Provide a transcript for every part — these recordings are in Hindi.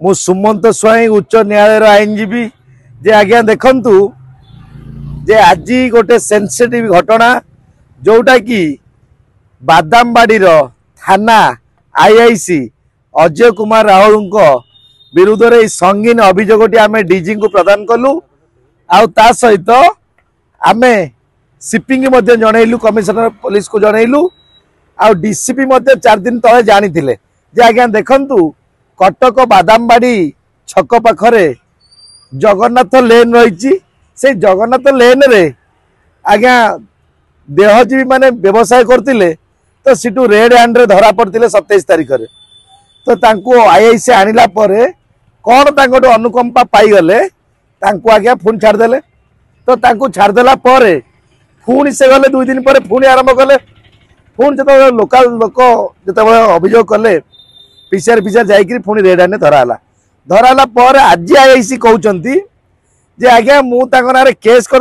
मु सुमंत स्वाई उच्च न्यायालय आईनजीवी जे आज्ञा देखंतु जे आज गोटे सेंसिटिव घटना जोटा कि बादामबाड़ी थाना आईआईसी अजय कुमार राहुल विरुद्ध रे संगीन अभियोगटी आम डीजी को प्रदान कलु आ सहित आम सीपी की जनइलु कमिशनर पुलिस को जनइलु आ डीसीपी 4 दिन तले जानी जे आज्ञा देखंतु कटक बादामबाड़ी छक पाखरे जगन्नाथ लेन रही से जगन्नाथ लेन रे आज्ञा देहजीवी माने व्यवसाय करते तो सीटू रेड हैंड रे धरा पड़ते 27 तारिख रे तो तांको आईआईसी आनिला परे कौन तांको अनुकंपा पाईगले तांको आज्ञा पुणी छाड़देले तो तांको छाड़देला परे पुणी से गले 2 दिन पर पुणी आरंभ कले पुणी जो लोकल लोक जो अभियोग कले पीसीआर जाकि पुणी रेड हैंड धराला पर आज आईआईसी कहते जे आज्ञा मुझे केस कर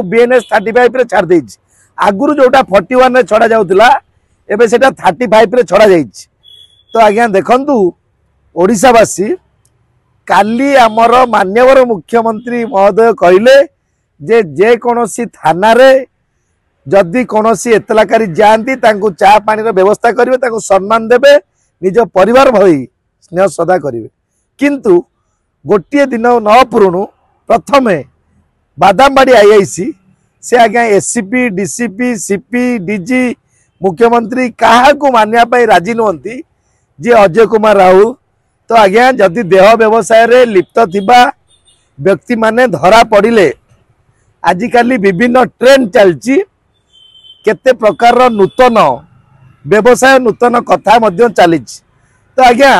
बीएनएस 35 रे छाड़ देछि आगुरु जोटा 41 रे छड़ा जाउतिला एबे सेटा 35 रे छड़ा जाइछि तो आज्ञा देखंतु ओडिशावासी काली आमर मान्यवर मुख्यमंत्री महोदय कहले जे कोनोसी थाना रे जदि कोनोसी एतलाकारी जांती तांको चा पानी रो व्यवस्था करिवे तांको सम्मान देबे निज परिवार भई स्नेह श्रद्धा करिवे किंतु गोटे दिन न पुरुणु प्रथमे बादामबाड़ी आईआईसी से आज्ञा एससीपी डीसीपी सीपी डीजी मुख्यमंत्री क्या मानिया राजी नुहति जे अजय कुमार राहु तो आज्ञा जदि देह व्यवसाय रे लिप्त थिबा व्यक्ति माने धरा पड़िले आजिकाली विभिन्न ट्रेंड चलची केते प्रकार नूतन व्यवसाय नूतन कथा मध्य चली तो आज्ञा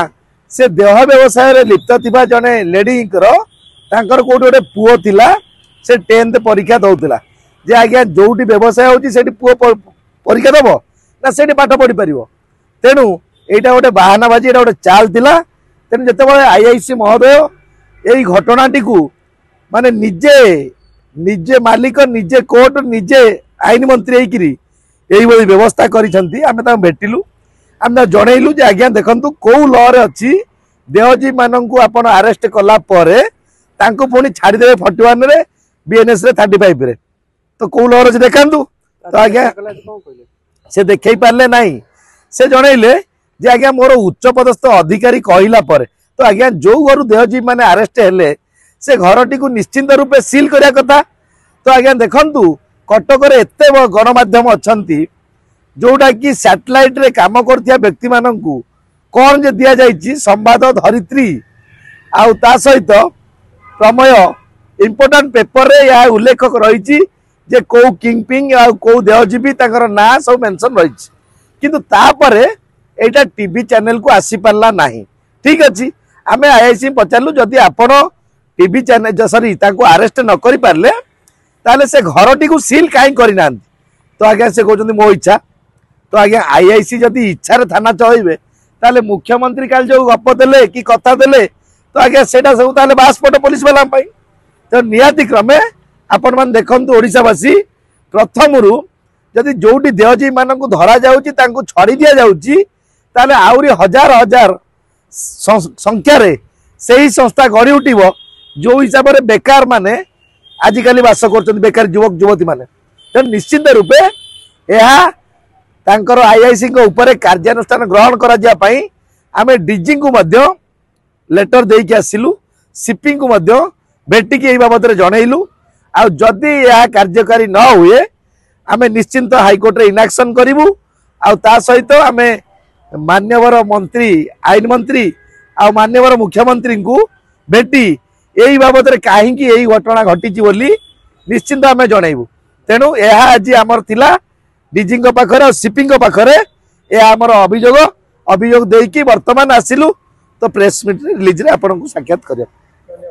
से देह व्यवसाय रे लिप्त थिबा जने लेडी तांकर कोठी गोटे पुओ थिला से 10th परीक्षा दउतिला जे आज्ञा जोटी व्यवसाय होची सेठी पुओ परीक्षा दबो ना सेठी पाठ पढ़ी परिबो तेनु एटा गोटे बाहानाबाजी एटा गोटे चाल थिला तेनु जते बळे आईआईसी महोदय एई घटनाटी को माने निजे निजे मालिक निजे कोर्ट निजे आईन मंत्री एकिरी एई बळी व्यवस्था करिसंती आमे ता भेटिलु आमे जणैलु जे आज्ञा देखंतु को लॉ रे अछि देहजी माननकु आपण अरेस्ट कला परे तांको पुणी छाड़ी देवे 41 रे बीएनएस रे 35 रे तो को लॉ रे देखंतु तो आज्ञा से देखै पारले नाही से जणैले जे आज्ञा मोर उच्च पदस्थ अधिकारी कहिला परे तो आज्ञा जो घर देहजी माने अरेस्ट हेले से घरटी को निश्चिंत रूपे सील करिया कथा तो आज्ञा देखंतु कटक रे एते गणमाध्यम अछंती जोटा कि सैटेलाइट रे काम करथिया व्यक्ति माननकु कोन जे दिया जाइछि संवाद धरित्री आ ता सहित प्रमेय इंपोर्टेंट पेपर रे या उल्लेख रही जे को किंगपिंग आ को देहजीवी ताकर ना सब मेंशन रही किंतु तापरे एटा टीवी चैनल को आसी पारला नाही ठीक अछि आमे आईआईसी पचारलु जदि आपण टीवी चैनल सॉरी ताको अरेस्ट न करि पारले ताले से घरटी को सील काई करि नांती तो आज्ञा से कहउछन्ती मो इच्छा तो आज्ञा आईआईसी जदि इच्छा रे थाना चलइबे ताले मुख्यमंत्री काल जो गप देले कि कथा देले तो आज्ञा सेटा सब ताले बासपट पुलिस वाला पाई तो नियाति क्रमे आपण मान देखंतु ओडिशावासी प्रथमरु जदि जोटी देहजी मानकु धरा जाउची तांकु छड़ी दिया जाउची ताले आउरी हजार हजार संख्या रे सही संस्था गढ़ी उठिबो जो हिसाब रे बेकार माने आजिकाली बास करछन बेकार युवक युवती माने तो निश्चित रूपे एहा तांकर आईआईसी को ऊपर कार्यानुष्ठान ग्रहण करा जिया पई आमे डीजी को मध्य लेटर दे के आसिलु सीपी को मध्य भेटी के बाबद रे जनइलु आ जदि यह कार्यकारी न हुए आमे निश्चिंत हाईकोर्ट रे इनाक्शन करिवु आ ता सहित आमे मान्यवर मंत्री आईन मंत्री आ मान्यवर मुख्यमंत्री को भेटी एही बाबद रे काहे की एही घटना घटिची बोली निश्चिंत आमे जनइबु तेनु एहा आज हमर थिला डीजी को पाखरे सीपी को पाखरे ए हमर अभियोग देकी वर्तमान आसिलु तो प्रेस मीट रिलीज रे आपन को साक्षात करिया।